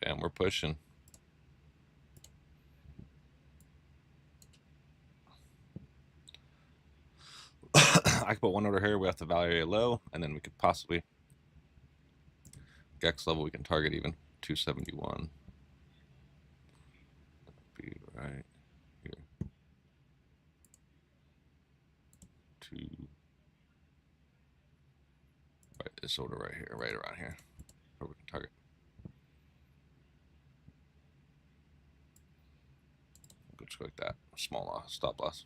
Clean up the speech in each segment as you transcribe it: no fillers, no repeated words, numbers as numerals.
And we're pushing. I could put one order here. We have the value area low, and then we could possibly Gex level. We can target even 271. Be right here. Right, this order right here, right around here, where we can target. Go just like that. Small loss, stop loss.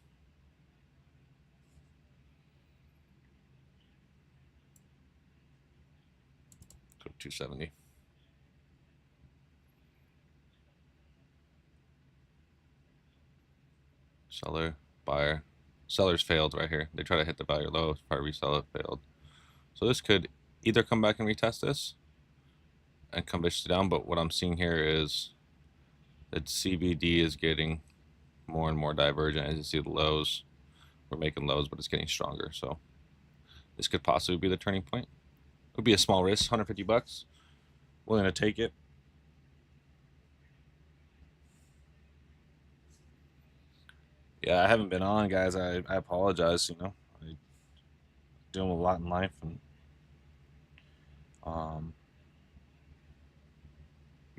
Go 270. Seller, buyer. Sellers failed right here. They try to hit the value low, probably resell it, failed. So this could either come back and retest this and come bitch down, but what I'm seeing here is that CVD is getting more and more divergent. As you see the lows, we're making lows, but it's getting stronger. So this could possibly be the turning point. It would be a small risk, 150 bucks. Willing to take it. Yeah, I haven't been on, guys. I apologize. You know, I dealing with a lot in life, and um,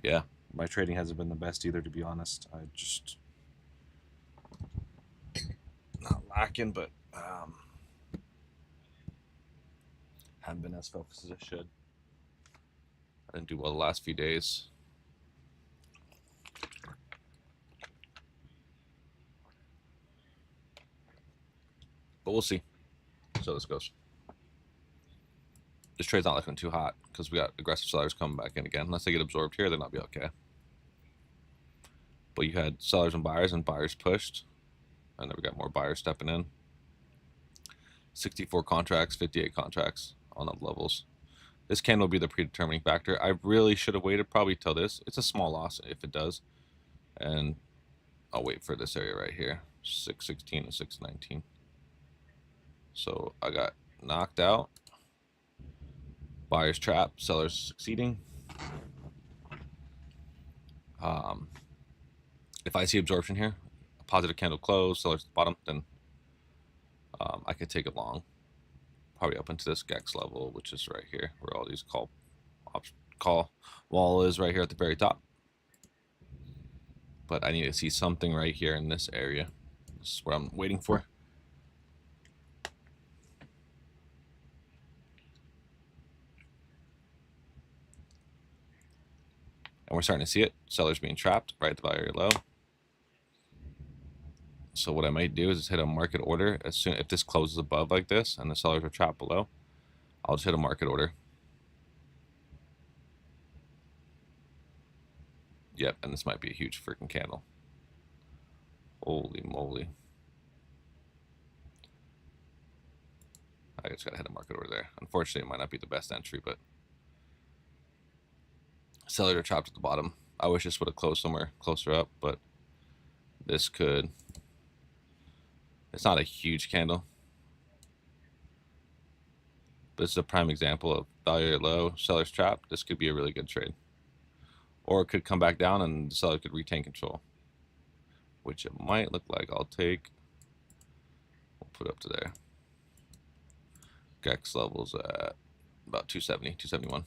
yeah, my trading hasn't been the best either, to be honest. I just not lacking, but haven't been as focused as I should. I didn't do well the last few days. But we'll see. So this goes. This trade's not looking too hot because we got aggressive sellers coming back in again. Unless they get absorbed here, then I'll be okay. But you had sellers and buyers pushed. And then we got more buyers stepping in. 64 contracts, 58 contracts on up levels. This candle will be the predetermining factor. I really should have waited probably till this. It's a small loss if it does. And I'll wait for this area right here. 616 and 619. So I got knocked out. Buyers trap, sellers succeeding. If I see absorption here, a positive candle close, sellers at the bottom, then I could take it long. Probably up into this Gex level, which is right here, where all these call wall is right here at the very top. But I need to see something right here in this area. This is what I'm waiting for. And we're starting to see it. Sellers being trapped right at the value area low. So what I might do is just hit a market order as soon if this closes above like this and the sellers are trapped below. I'll just hit a market order. Yep, and this might be a huge freaking candle. Holy moly. I just gotta hit a market order there. Unfortunately, it might not be the best entry, but sellers are trapped at the bottom. I wish this would have closed somewhere closer up, but this could. It's not a huge candle. But this is a prime example of value low, sellers trapped. This could be a really good trade. Or it could come back down and the seller could retain control, which it might look like. I'll take, we'll put up to there. Gex levels at about 270, 271.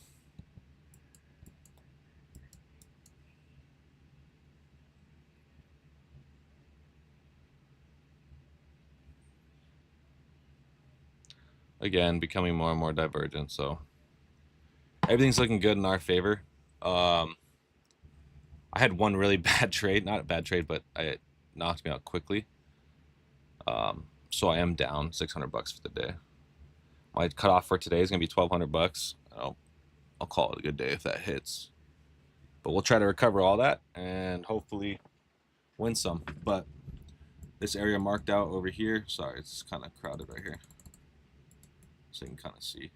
Again, becoming more and more divergent, so everything's looking good in our favor. I had one really bad trade, not a bad trade, but it knocked me out quickly. So I am down 600 bucks for the day. My cutoff for today is gonna be 1,200 bucks. I'll call it a good day if that hits. But we'll try to recover all that and hopefully win some. But this area marked out over here, sorry, it's kind of crowded right here. So you can kind of see.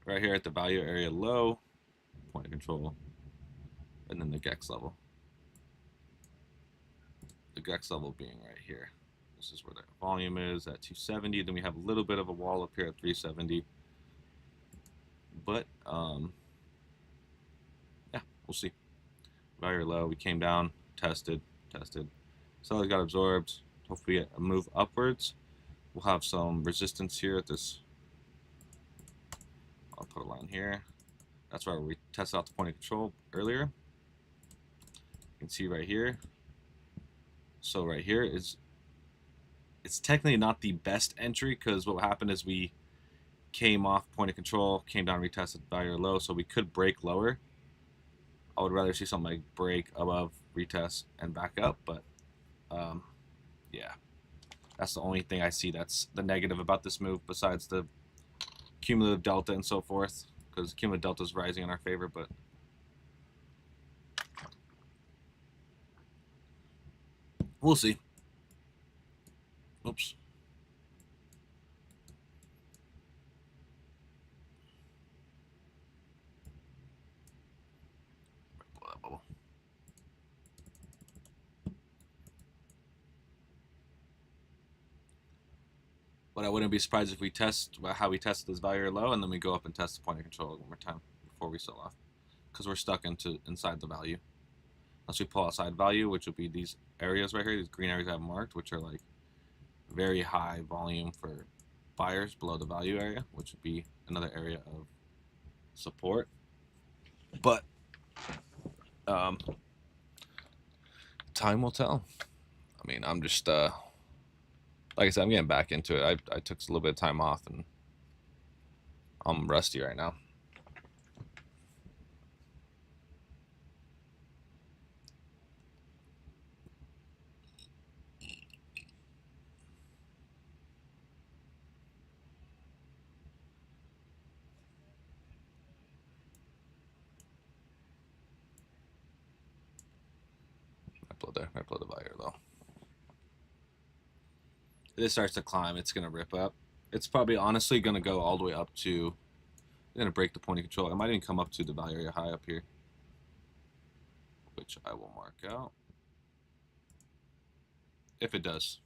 Right here at the value area low, point of control, and then the Gex level. The Gex level being right here. This is where the volume is at 270. Then we have a little bit of a wall up here at 370. But yeah, We'll see. Value low. We came down, tested. Sellers got absorbed. Hopefully, get a move upwards. We'll have some resistance here at this. I'll put a line here. That's where we tested out the point of control earlier. You can see right here. So right here is, it's technically not the best entry because what happened is we came off point of control, came down, retested value low, so we could break lower. I would rather see something like break above, retest, and back up, but yeah, that's the only thing I see that's the negative about this move besides the cumulative delta and so forth, because cumulative delta is rising in our favor, but we'll see. Oops. Blow that bubble. But I wouldn't be surprised if we test how we test this value low, and then we go up and test the point of control one more time before we sell off, because we're stuck inside the value. Unless we pull outside value, which would be these areas right here, these green areas I have marked, which are like very high volume for buyers below the value area, which would be another area of support. But time will tell. I mean, I'm just like I said, I'm getting back into it. I took a little bit of time off, and I'm rusty right now. I upload the value though. If this starts to climb, it's gonna rip up. It's probably honestly gonna go all the way up to. It's gonna break the point of control. It might even come up to the value area high up here, which I will mark out. If it does.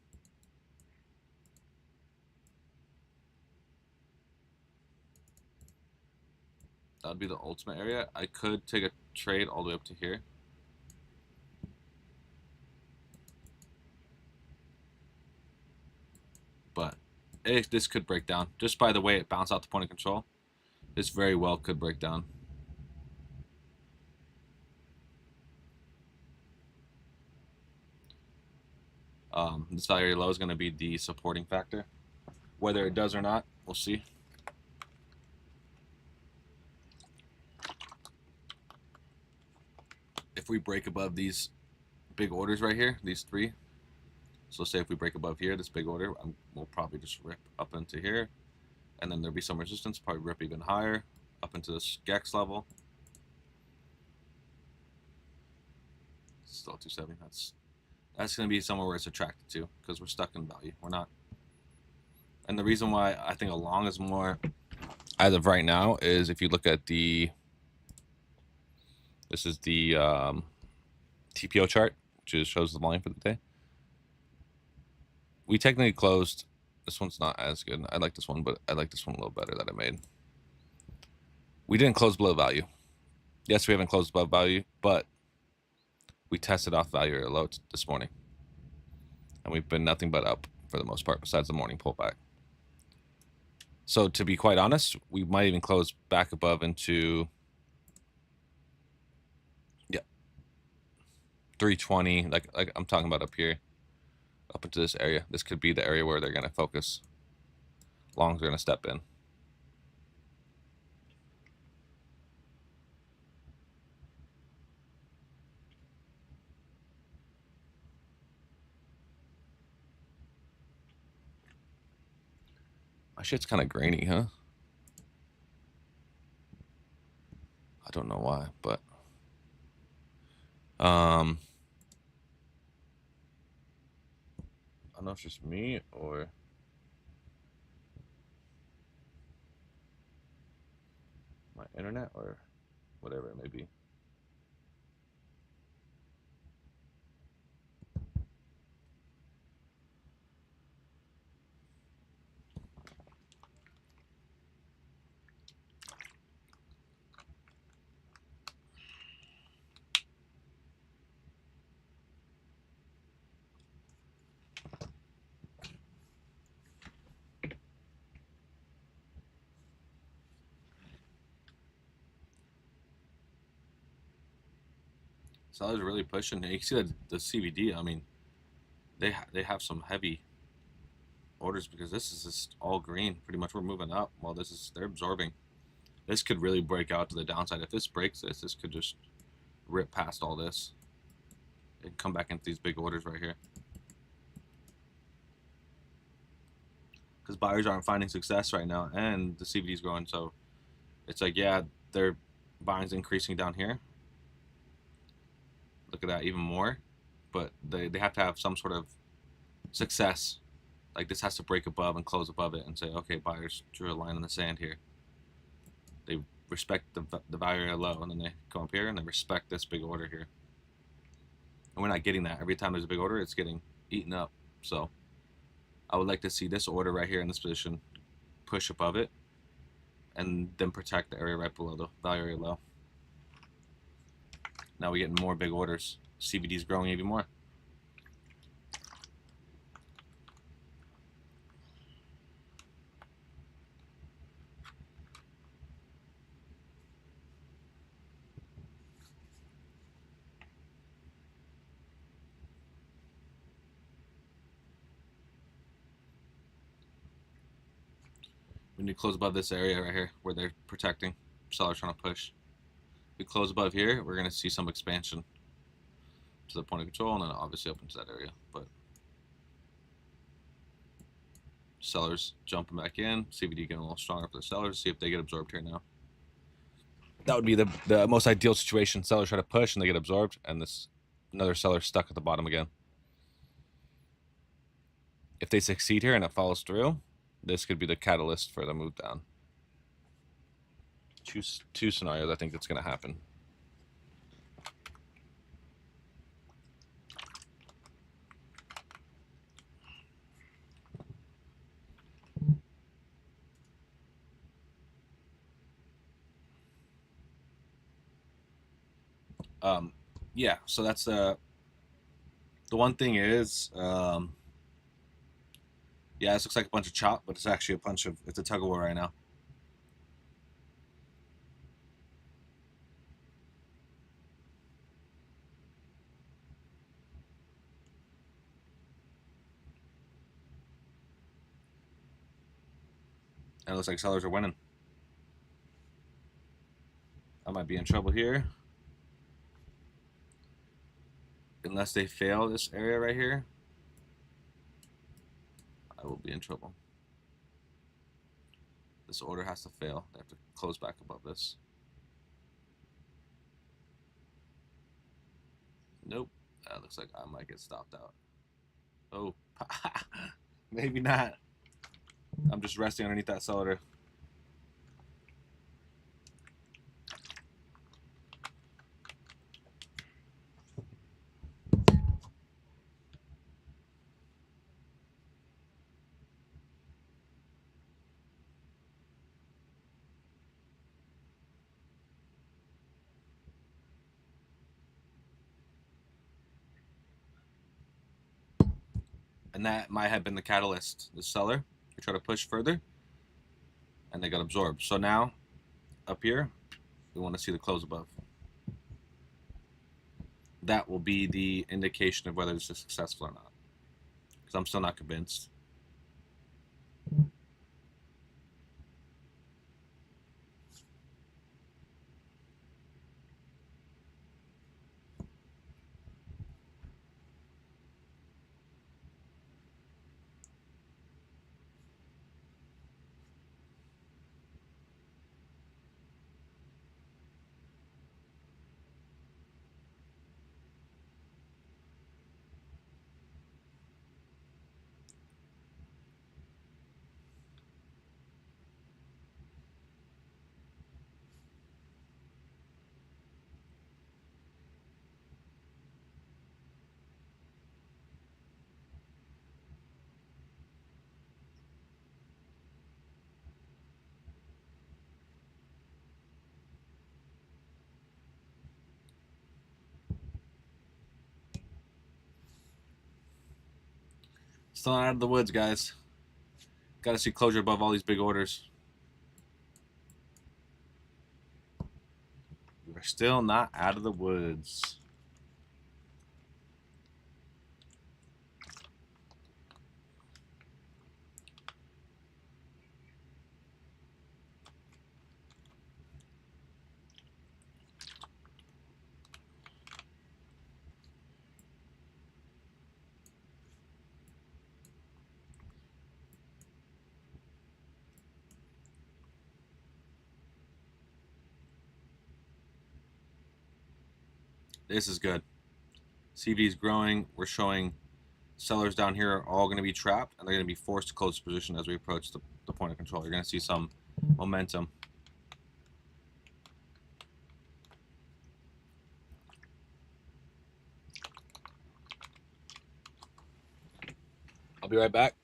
That would be the ultimate area. I could take a trade all the way up to here. But this could break down. Just by the way it bounced out the point of control, this very well could break down. This value area low is going to be the supporting factor. Whether it does or not, we'll see. If we break above these big orders right here, these three, so say if we break above here, this big order, we'll probably just rip up into here, and then there'll be some resistance, probably rip even higher up into this GEX level. Still 270. That's going to be somewhere where it's attracted to, because we're stuck in value. We're not. And the reason why I think a long is more as of right now is if you look at the, this is the TPO chart, which just shows the volume for the day. We technically closed. This one's not as good. I like this one, but I like this one a little better that I made. We didn't close below value. Yes, we haven't closed above value, but we tested off value area low this morning, and we've been nothing but up for the most part, besides the morning pullback. So to be quite honest, we might even close back above into 320, like I'm talking about up here, up into this area. This could be the area where they're going to focus. Longs are going to step in. My shit's kind of grainy, huh? I don't know why, but I don't know if it's just me or my internet or whatever it may be. Sellers are really pushing. You can see that the CVD. I mean, they have some heavy orders because this is just all green. Pretty much we're moving up while they're absorbing. This could really break out to the downside. If this breaks this could just rip past all this and come back into these big orders right here. Because buyers aren't finding success right now and the CVD is growing. So it's like, yeah, their buying's increasing down here. Look at that, even more. But they have to have some sort of success. Like this has to break above and close above it and say, okay, buyers drew a line in the sand here. They respect the value area low, and then they come up here and they respect this big order here. And we're not getting that. Every time there's a big order, it's getting eaten up. So I would like to see this order right here in this position push above it and then protect the area right below the value area low. Now we're getting more big orders. CVD is growing even more. We need to close above this area right here where they're protecting. Sellers trying to push. If we close above here, we're going to see some expansion to the point of control and then obviously up into that area. But sellers jumping back in. CVD getting a little stronger for the sellers. See if they get absorbed here now. That would be the most ideal situation. Sellers try to push and they get absorbed, and this another seller stuck at the bottom again. If they succeed here and it follows through, this could be the catalyst for the move down. Two scenarios I think that's going to happen. Yeah, so that's the one thing is, yeah, this looks like a bunch of chop, but it's actually it's a tug of war right now. And it looks like sellers are winning. I might be in trouble here. Unless they fail this area right here, I will be in trouble. This order has to fail. They have to close back above this. Nope. Looks like I might get stopped out. Oh, maybe not. I'm just resting underneath that seller. And that might have been the catalyst. The seller, they try to push further, and they got absorbed. So now, up here, we want to see the close above. That will be the indication of whether this is successful or not. Because I'm still not convinced. Still not out of the woods, guys. Got to see closure above all these big orders. We're still not out of the woods. This is good. CVD is growing. We're showing sellers down here are all going to be trapped, and they're going to be forced to close position as we approach the point of control. You're going to see some momentum. I'll be right back.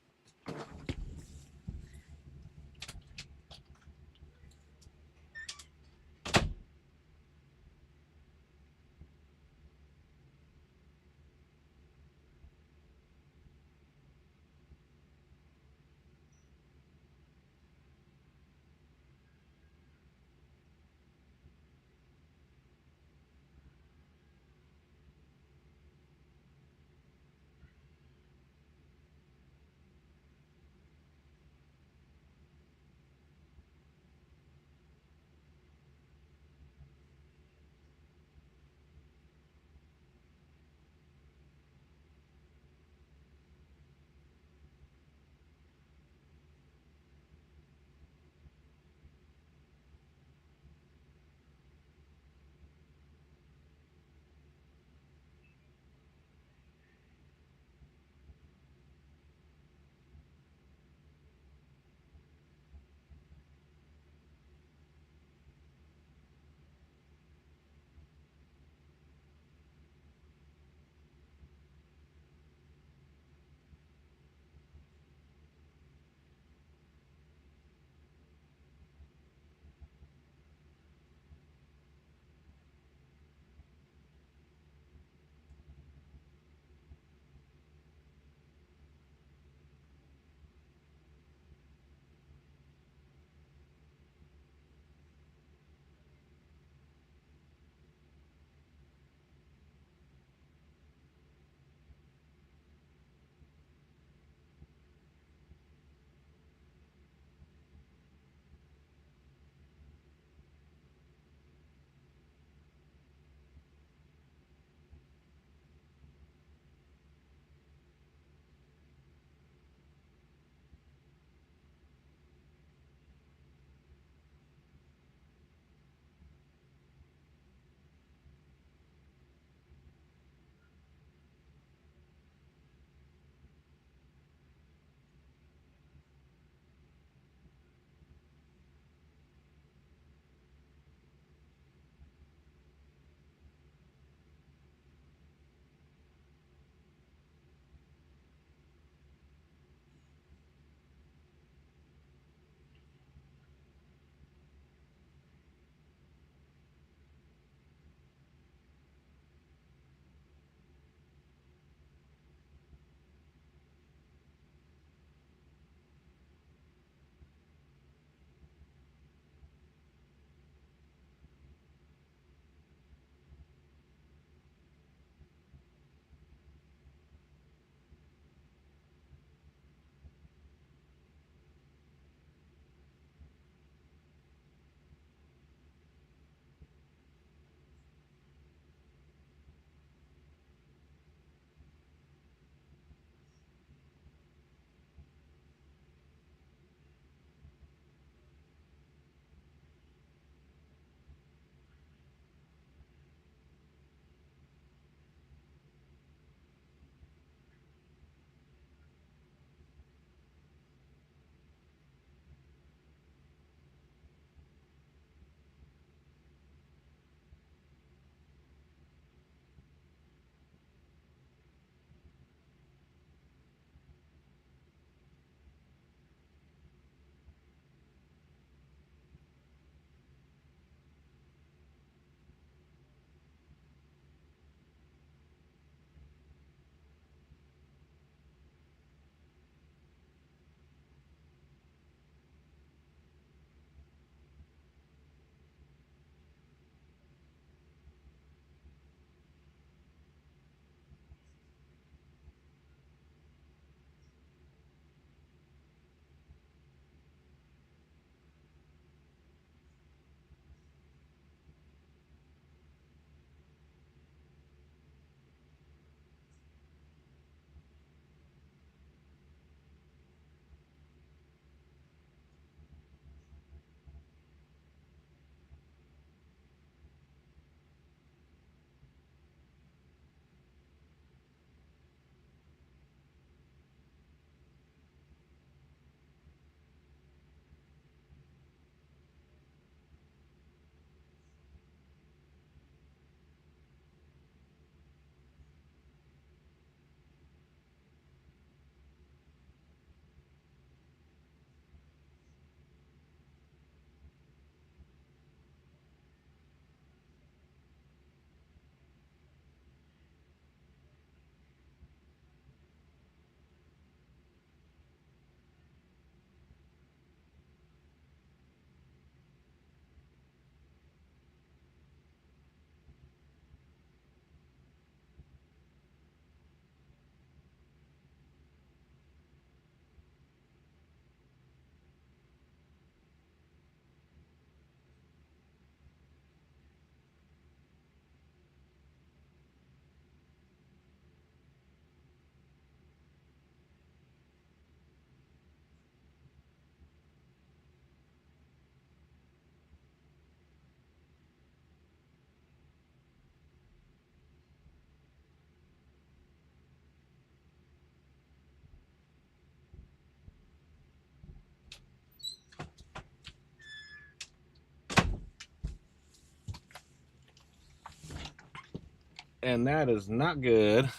And that is not good.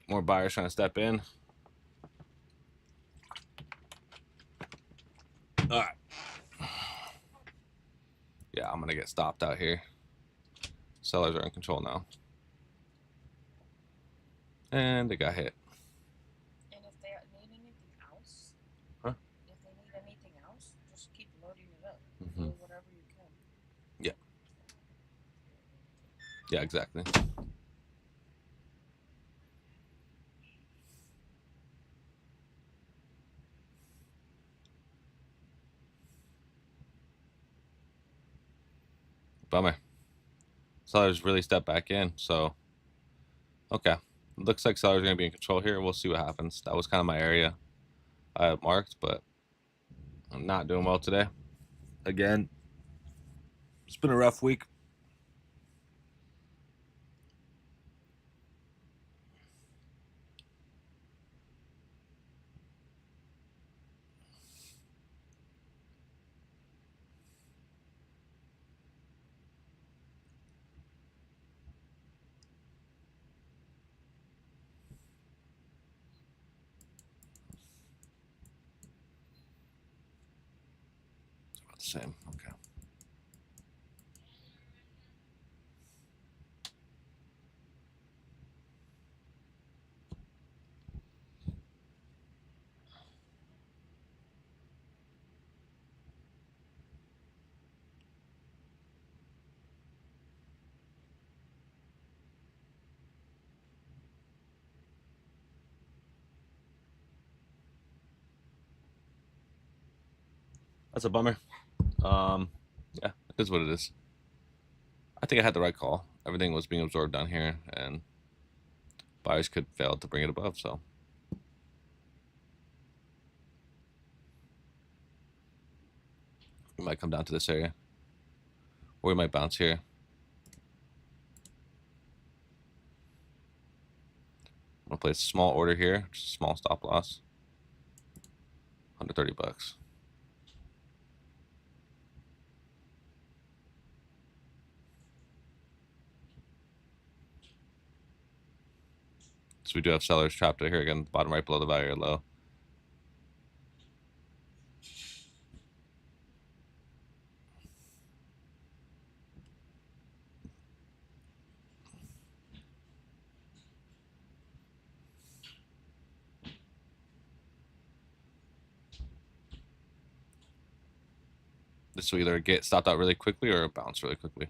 More buyers trying to step in. All right. Yeah, I'm gonna get stopped out here. Sellers are in control now. And they got hit. And if they need anything else, Huh? if they need anything else, just keep loading it up. Mm-hmm. Do whatever you can. Yeah. Yeah, exactly. Bummer. Sellers really stepped back in, so okay. Looks like sellers are gonna be in control here. We'll see what happens. That was kind of my area I had marked, but I'm not doing well today. Again, it's been a rough week. It's about the same. Okay. That's a bummer. Yeah, it is what it is. I think I had the right call. Everything was being absorbed down here, and buyers could fail to bring it above. So we might come down to this area, or we might bounce here. I'm gonna place a small order here, just a small stop loss, $130. So we do have sellers trapped right here again, bottom right below the value low. This will either get stopped out really quickly or bounce really quickly.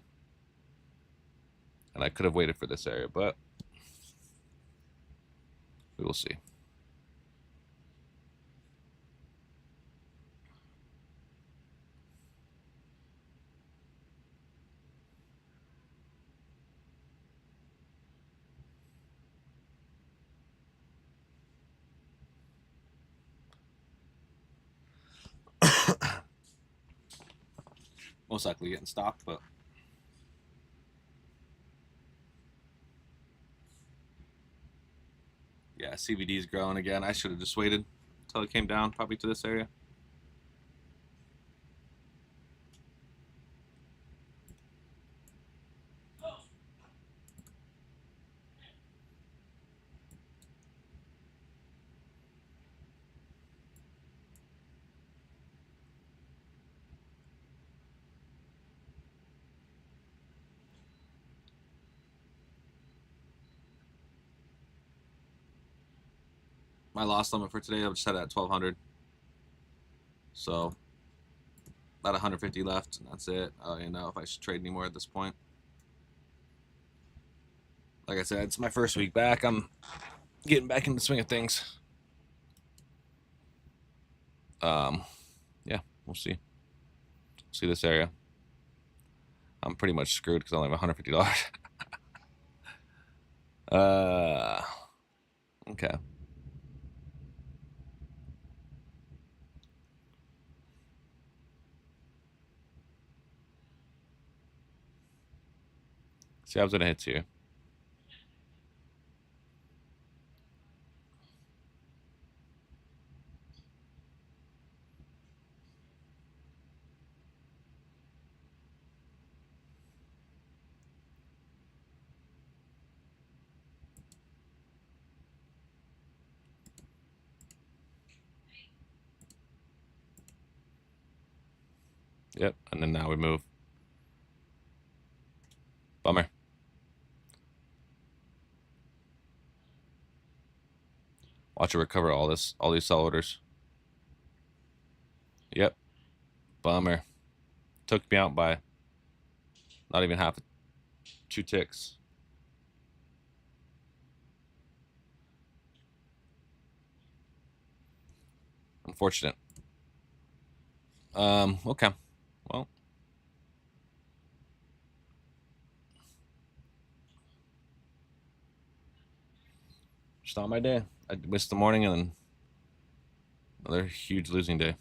And I could have waited for this area, but we will see. Most likely getting stopped, but yeah, CVD is growing again. I should have just waited until it came down, probably to this area. My loss limit for today, I've set it at 1200. So about 150 left, and that's it. I don't even know if I should trade anymore at this point. Like I said, it's my first week back. I'm getting back into the swing of things. Yeah, we'll see. See this area. I'm pretty much screwed because I only have $150. Okay. See, I was gonna hit here. Yep, and then now we move. Bummer. Watch it recover all these sell orders. Yep, bummer. Took me out by not even half 2 ticks. Unfortunate. Okay. Well, just not my day. I missed the morning and then another huge losing day.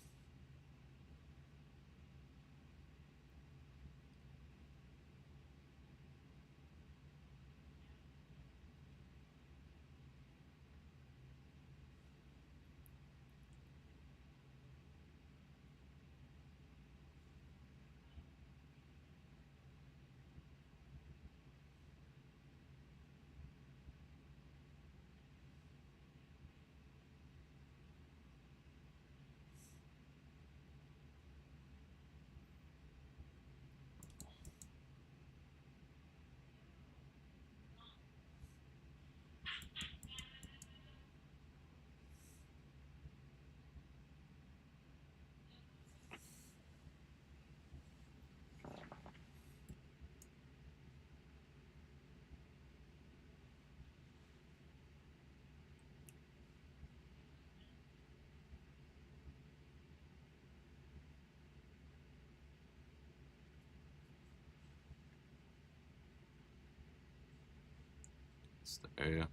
It's the area.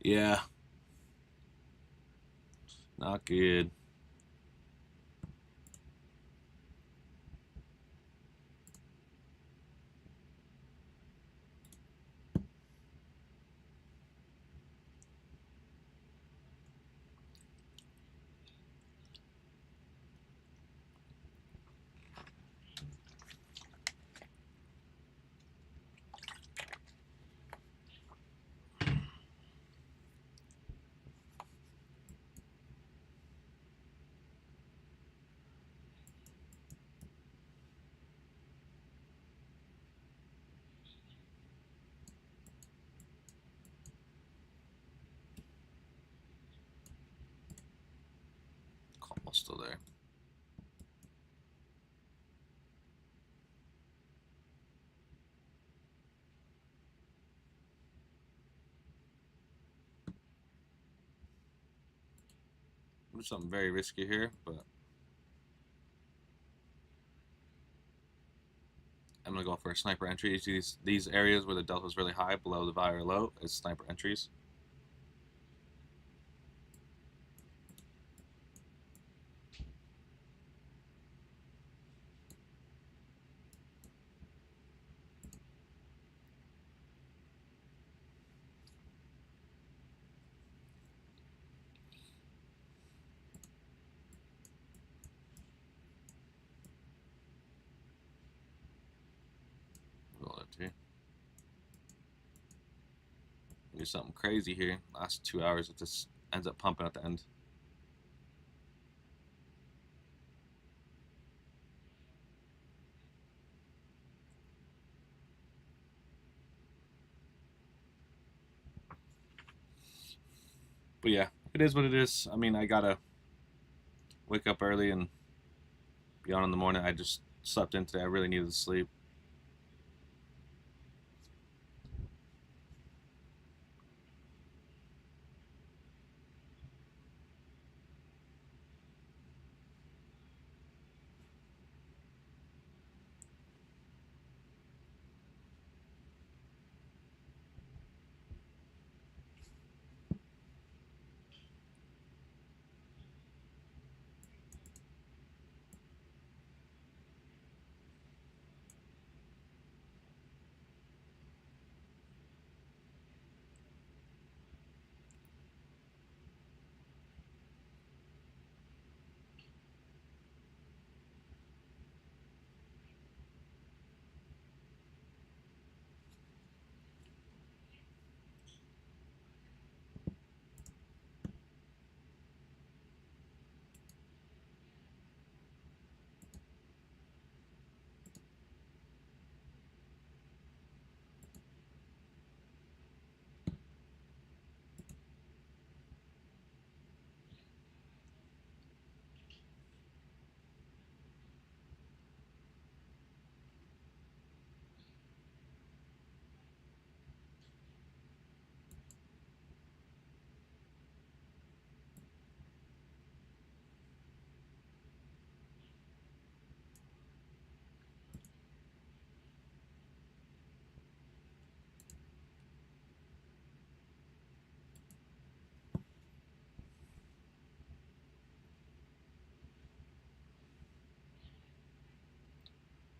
Yeah. Not good. Call still there. Do something very risky here, but I'm gonna go for a sniper entry. These areas where the delta is really high below the value or low is sniper entries. Roll that too. Do something crazy here. Last 2 hours, it just ends up pumping at the end. But yeah, it is what it is. I mean, I gotta wake up early and be on in the morning. I just slept in today. I really needed to sleep.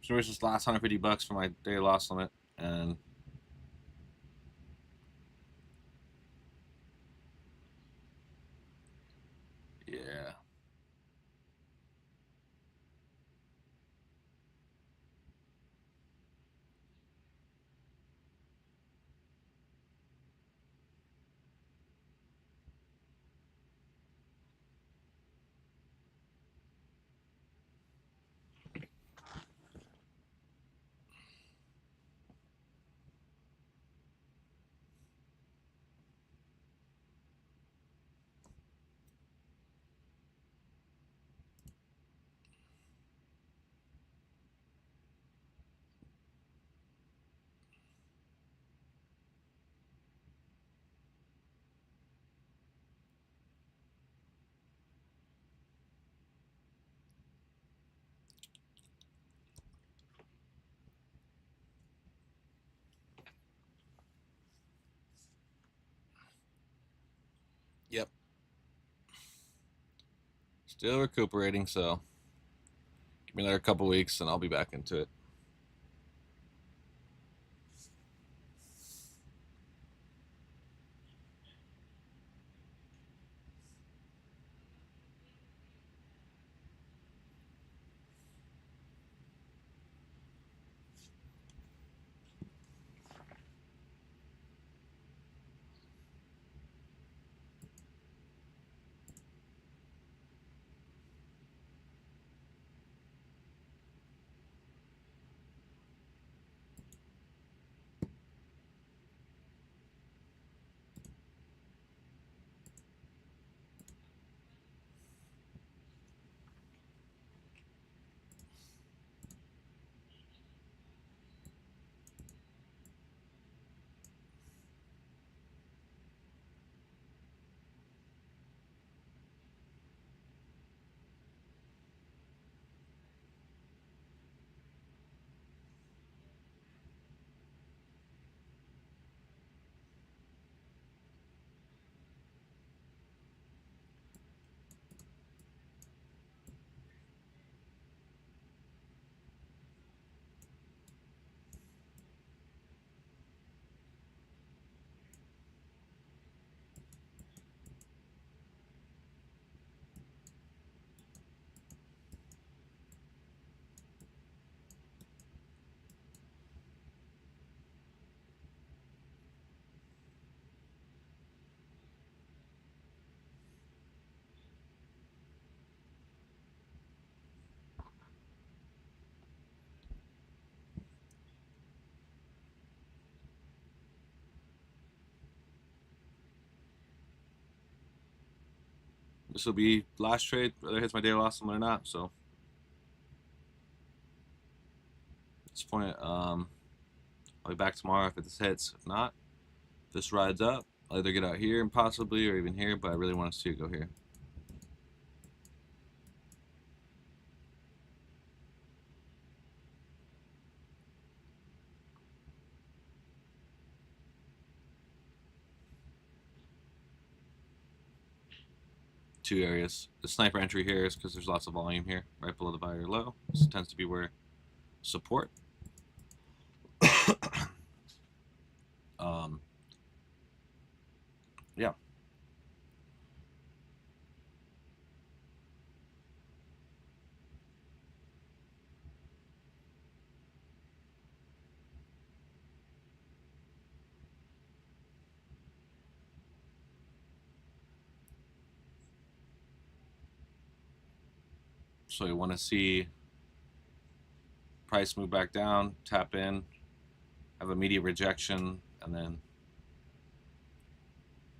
So there's this last $150 for my daily loss limit, and yeah. Yep. Still recuperating, so give me another couple weeks and I'll be back into it. This will be last trade, whether it hits my daily loss limit or not. So at this point, I'll be back tomorrow if this hits. If not, if this rides up, I'll either get out here and possibly, or even here. But I really want to see it go here. Two areas. The sniper entry here is because there's lots of volume here, right below the buyer low. This tends to be where support. Yeah. So you want to see price move back down, tap in, have immediate rejection, and then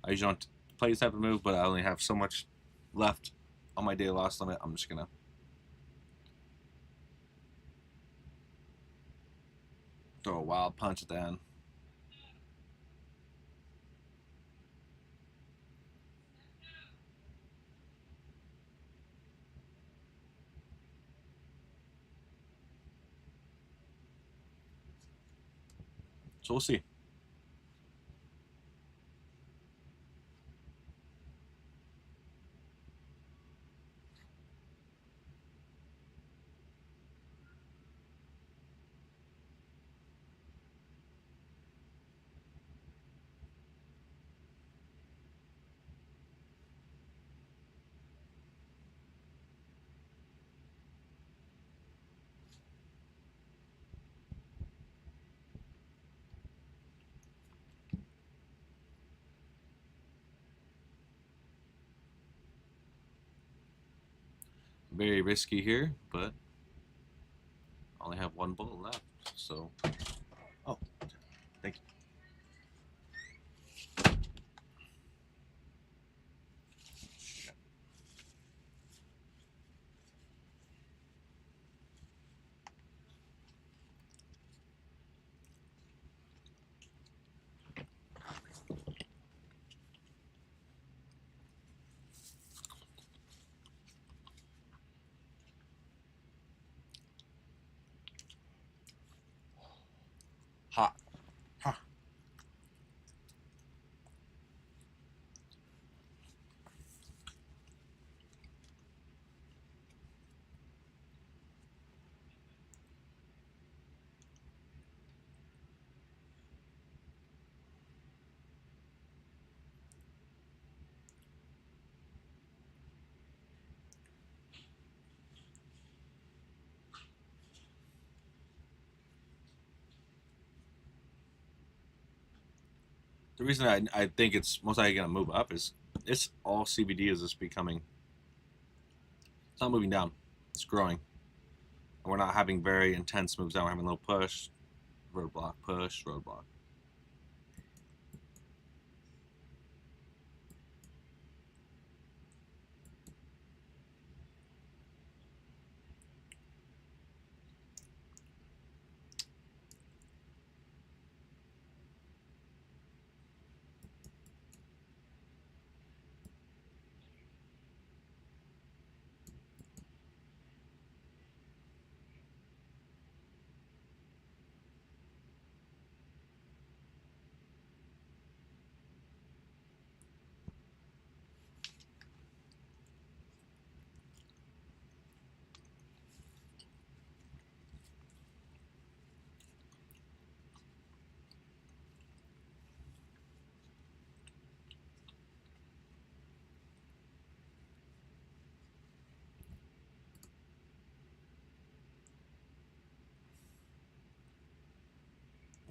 I usually don't play this type of move, but I only have so much left on my daily loss limit. I'm just gonna throw a wild punch at the end. So we'll see. Very risky here, but I only have one bullet left. So, oh, thank you. Hot. Huh. The reason I think it's most likely going to move up is it's all CBD is just becoming. It's not moving down. It's growing. And we're not having very intense moves down. We're having a little push, roadblock, push, roadblock.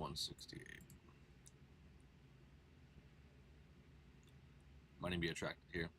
$168. Money be attracted here.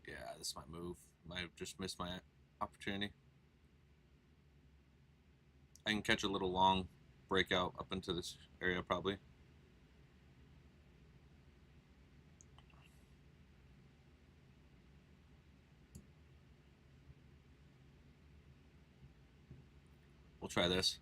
Yeah, this might move. Might have just missed my opportunity. I can catch a little long breakout up into this area probably. We'll try this.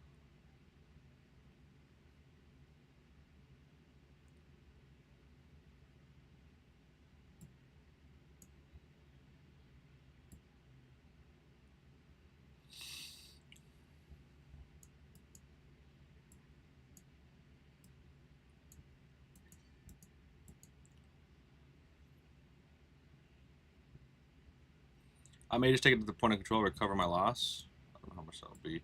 I may just take it to the point of control, recover my loss. I don't know how much that'll be.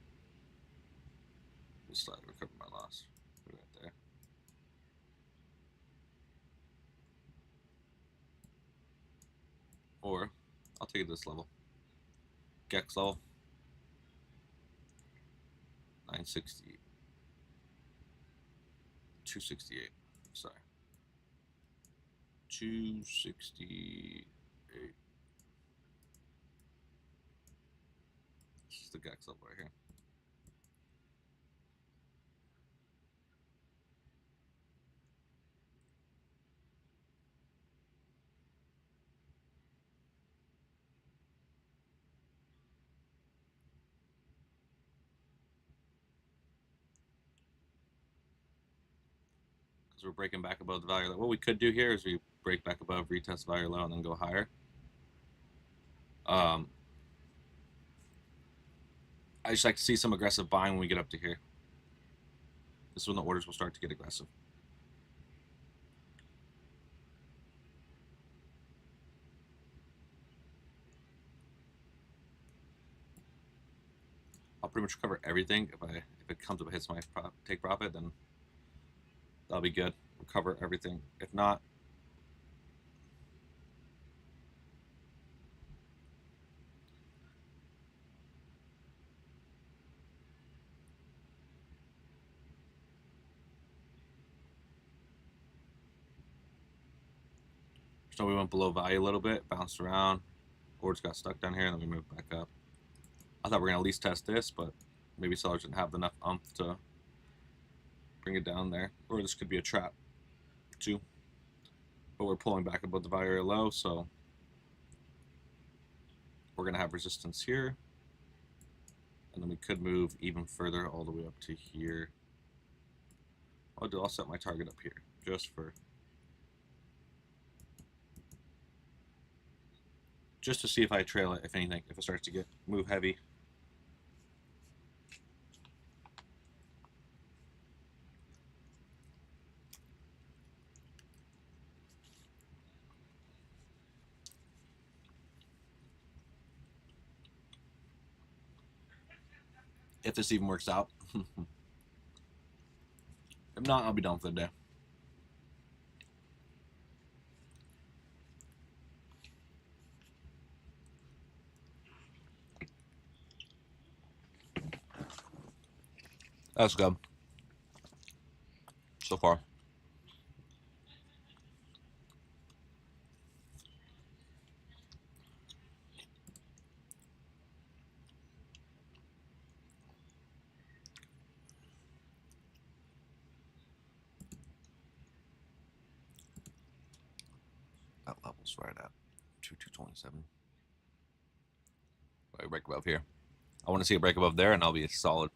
Just slide, recover my loss. Put it right there. Or I'll take it to this level. Gex level. 960. 268. Sorry. 268. This is the GEX level right here. Because we're breaking back above the value. What we could do here is we break back above, retest value low, and then go higher. I just like to see some aggressive buying when we get up to here. This is when the orders will start to get aggressive. I'll pretty much cover everything. If it comes up and hits my take profit, then that'll be good. We'll cover everything. If not, so we went below value a little bit, bounced around, orders got stuck down here, and then we moved back up. I thought we were gonna at least test this, but maybe sellers didn't have enough umph to bring it down there, or this could be a trap too. But we're pulling back above the value area low, so we're gonna have resistance here, and then we could move even further all the way up to here. I'll set my target up here just to see if I trail it, if anything, if it starts to move heavy. If this even works out. If not, I'll be done for the day. That's good. So far. That level's right at 227. Break above here. I want to see a break above there, and I'll be solid.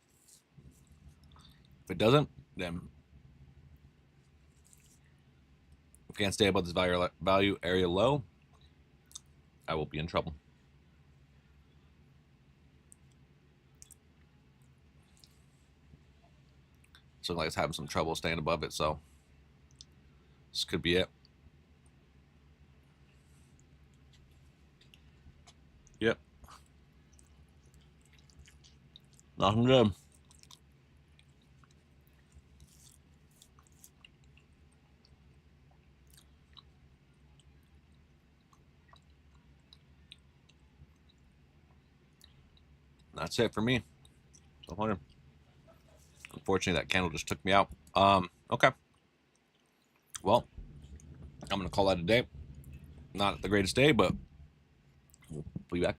If it doesn't, then if we can't stay above this value area low, I will be in trouble. So like it's having some trouble staying above it, so this could be it. Yep. Nothing good. That's it for me. So unfortunately, that candle just took me out. Okay. Well, I'm gonna call that a day. Not the greatest day, but we'll be back.